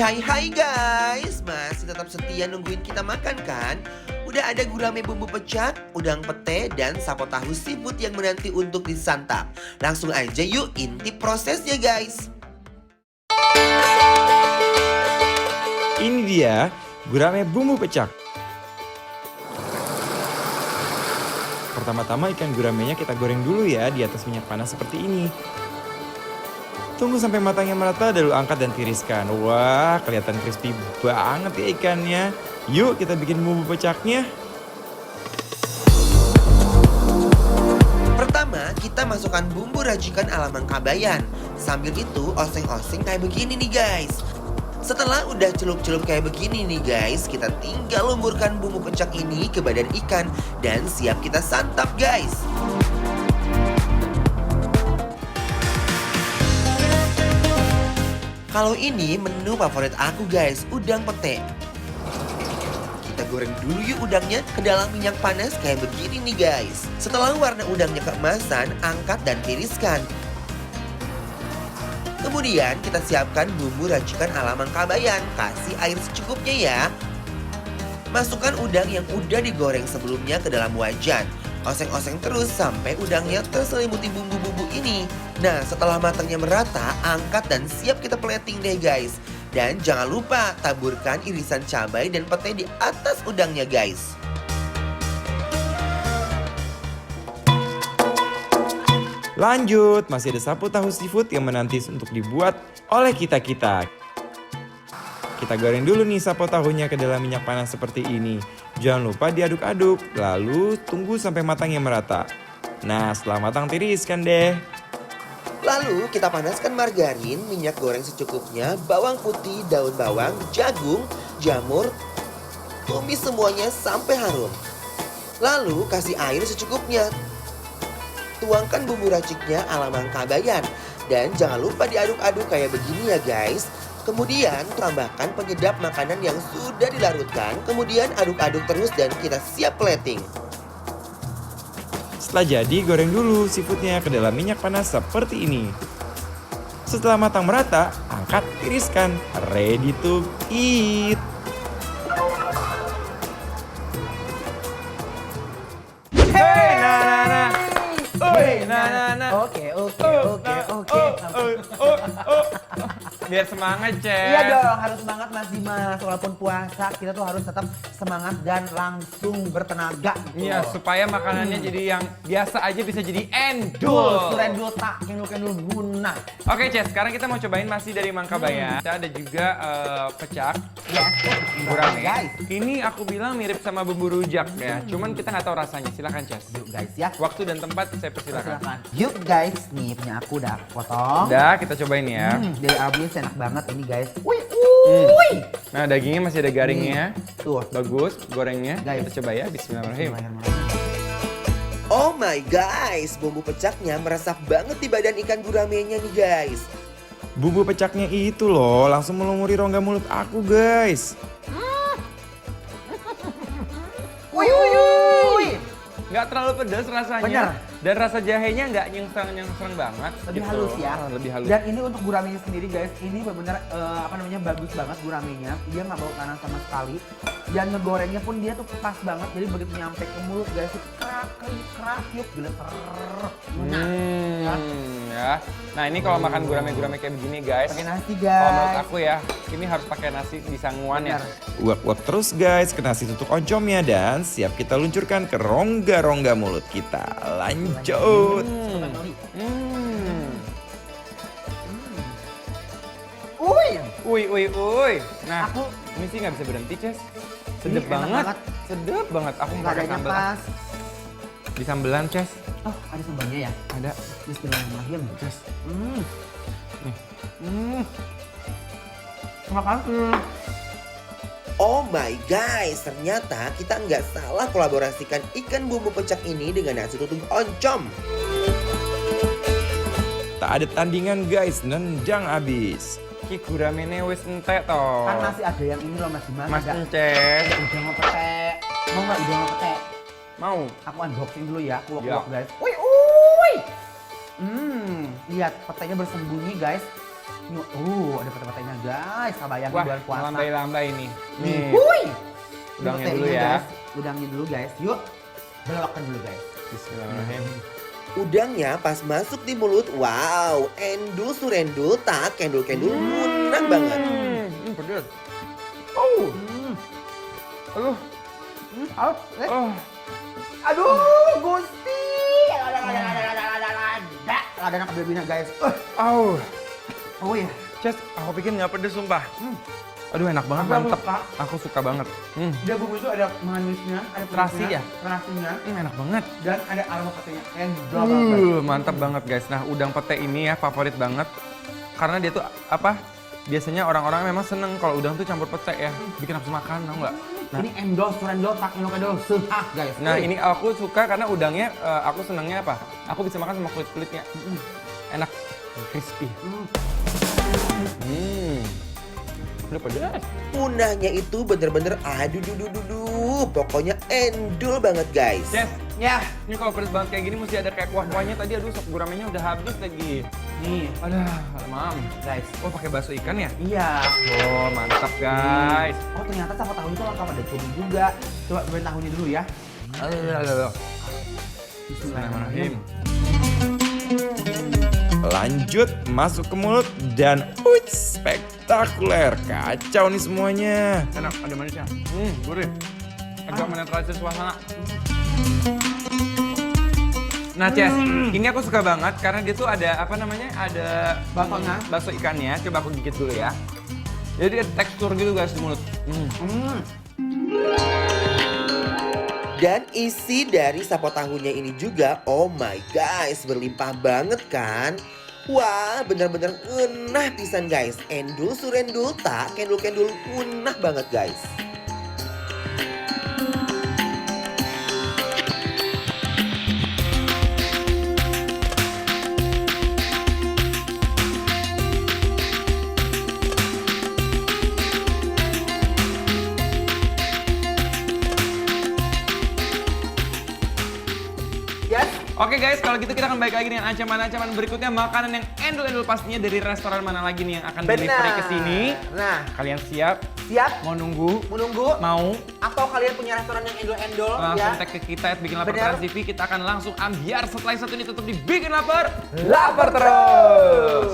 Hai guys, masih tetap setia nungguin kita makan kan? Udah ada gurame bumbu pecak, udang pete, dan sapo tahu seafood yang menanti untuk disantap. Langsung aja yuk intip prosesnya guys. Ini dia gurame bumbu pecak. Pertama-tama ikan guramenya kita goreng dulu ya di atas minyak panas seperti ini. Tunggu sampai matangnya merata, lalu angkat dan tiriskan. Wah, kelihatan crispy banget ya ikannya. Yuk kita bikin bumbu pecaknya. Pertama, kita masukkan bumbu racikan ala Mangkabayan. Sambil itu, oseng-oseng kayak begini nih guys. Setelah udah celup-celup kayak begini nih guys, kita tinggal lumurkan bumbu pecak ini ke badan ikan dan siap kita santap guys. Kalau ini menu favorit aku guys, udang pete. Kita goreng dulu yuk udangnya ke dalam minyak panas kayak begini nih guys. Setelah warna udangnya keemasan, angkat dan tiriskan. Kemudian kita siapkan bumbu racikan ala Mangkabayan. Kasih air secukupnya ya. Masukkan udang yang udah digoreng sebelumnya ke dalam wajan. Oseng-oseng terus sampai udangnya terselimuti bumbu-bumbu ini. Nah, setelah matangnya merata, angkat dan siap kita plating deh guys. Dan jangan lupa taburkan irisan cabai dan pete di atas udangnya guys. Lanjut, masih ada sapo tahu seafood yang menanti untuk dibuat oleh kita-kita. Kita goreng dulu nih sapo tahunya ke dalam minyak panas seperti ini. Jangan lupa diaduk-aduk, lalu tunggu sampai matangnya merata. Nah, setelah matang tiriskan deh. Lalu kita panaskan margarin, minyak goreng secukupnya, bawang putih, daun bawang, jagung, jamur, tumis semuanya sampai harum. Lalu kasih air secukupnya. Tuangkan bumbu raciknya ala Mangkabayan. Dan jangan lupa diaduk-aduk kayak begini ya guys. Kemudian tambahkan penyedap makanan yang sudah dilarutkan. Kemudian aduk-aduk terus dan kita siap plating. Setelah jadi, goreng dulu seafoodnya ke dalam minyak panas seperti ini. Setelah matang merata, angkat, tiriskan. Ready to eat. Hey, na. Oi, na. Oke. Biar semangat, Cez. Iya dong, harus semangat Mas Dimas. Walaupun puasa, kita tuh harus tetap semangat dan langsung bertenaga. Gitu. Iya, supaya makanannya jadi yang biasa aja bisa jadi Dul, endul. surendul tak, kendul guna. Oke, Ces, sekarang kita mau cobain masih dari Mangkabayan. Kita ada juga pecak, Ya, gurame. guys. Ini aku bilang mirip sama bumbu rujak ya, cuman kita nggak tahu rasanya. Silakan, Ces. Yuk guys ya. Waktu dan tempat saya persilakan. Silakan. Yuk guys, nih punya aku udah potong. Udah, kita cobain ya. Dari abis enak banget ini guys. Wih. Nah, dagingnya masih ada garingnya. Tuh. Bagus, gorengnya. Guys. Kita coba ya, bismillahirrahmanirrahim. Oh my guys, bumbu pecaknya meresap banget di badan ikan guramenya nih guys. Bumbu pecaknya itu loh, langsung melumuri rongga mulut aku guys. Wih. Nggak terlalu pedas rasanya. Bener. Dan rasa jahenya nggak nyengsang banget. Lebih gitu. halus ya. Lebih halus. Dan ini untuk guramenya sendiri guys, ini benar-benar bagus banget guramenya. Dia nggak bau panas sama sekali. Dan ngegorengnya pun dia tuh pas banget. Jadi begitu nyampe ke mulut guys, itu kerak, yuk geleper. Ya. Nah, ini kalau makan gurame-gurame kayak begini guys. Pakai nasi Kalau menurut guys. aku ya, ini harus pakai nasi di sanguan ya. Benar. Uap-uap terus guys ke nasi tutuk oncomnya dan siap kita luncurkan ke rongga-rongga mulut kita. Lanjut. Uy. Nah, Aku ini sih nggak bisa berhenti, Ces. Sedep Ini enak banget. banget. Sedep banget. Aku mau pakai Ladanya sambal. pas. Di sambelan, Ces. Oh, ada sambalnya ya. Ada. Bismillahirrahmanirrahim. Ces. Terima kasih. Oh my guys, ternyata kita nggak salah kolaborasikan ikan bumbu pecak ini dengan nasi tutuk oncom. Tak ada tandingan guys, nendang abis. Ki guramene wis entek to. Kan masih ada yang ini loh Mas Dimas. Mas Ada Ences. udang pete. Mau nggak udang pete? Mau. Aku unboxing dulu ya, aku Ya. guys. Lihat petenya bersembunyi guys. Ada pete-petenya guys. Kabayang Wah, bulan puasa. lambai-lambai nih. Nih, Wuih. udangnya Pete-petenya, dulu ya. guys. Udangnya dulu guys. Yuk, belokkan dulu guys. Bismillahirrahmanirrahim. Udangnya pas masuk di mulut, wow, endul surendul tak kendul-kendul munah banget. Pedes. Oh, aduh, oh. Aduh, Gusti. Ada anak bebina guys. Au. Oh ya. Ces, aku pikir nggak pedes sumpah. Aduh enak banget, Aku mantep. suka. Aku suka banget. Dia bumbu itu ada manisnya, ada Terasi pedasnya, ya? terasinya, Enak banget. dan ada aroma petenya. Endol banget. Mantap banget guys. Nah udang pete ini ya favorit banget. Karena dia tuh apa? Biasanya orang-orang memang seneng kalau udang tuh campur pete ya. Bikin nafsu makan, tau nggak? Nah, Ini endol, surendol, tak endol, sehak guys. nah ini aku suka karena udangnya, aku senengnya apa? Aku bisa makan sama kulit-kulitnya. Enak, crispy. Udah pedas. Punahnya itu bener-bener aduh dudu dudu, pokoknya endul banget guys. Yes, Ya, ini kalau pedas banget kayak gini mesti ada kayak kuah-kuahnya tadi. Aduh, sop guramenya udah habis lagi. nih Aduh, mam. guys. Oh, pakai bakso ikan ya? Iya. Oh, mantap guys. Oh ternyata sama tahu itu lengkap ada cumi juga. Coba cobain tahunya dulu ya. Bismillahirrahmanirrahim. Lanjut masuk ke mulut dan spektakuler. Kacau nih semuanya. Enak, ada manisnya. Gurih. Agak menetralisir suasana. Nah, Ces, ini aku suka banget karena dia tuh ada apa namanya? Ada Baksonya. bakso ikannya. Coba aku gigit dulu ya. Jadi ada tekstur gitu guys di mulut. Dan isi dari sapo tahunya ini juga, oh my guys, berlimpah banget kan? Wah, bener-bener ngenah pisan guys. Endul surendul tak kendul-kendul munah banget guys. Yes. Oke guys, kalau gitu kita akan balik lagi dengan ancaman-ancaman berikutnya. Makanan yang endul-endul pastinya dari restoran mana lagi nih yang akan delivery ke sini. Nah, Kalian siap? siap? Mau nunggu? Menunggu? Mau? Atau kalian punya restoran yang endol-endol Langsung ya? tag ke kita at Bikin Lapar Bener. Trans TV. Kita akan langsung ambiar setelah yang satu ini tetap dibikin lapar. Lapar terus.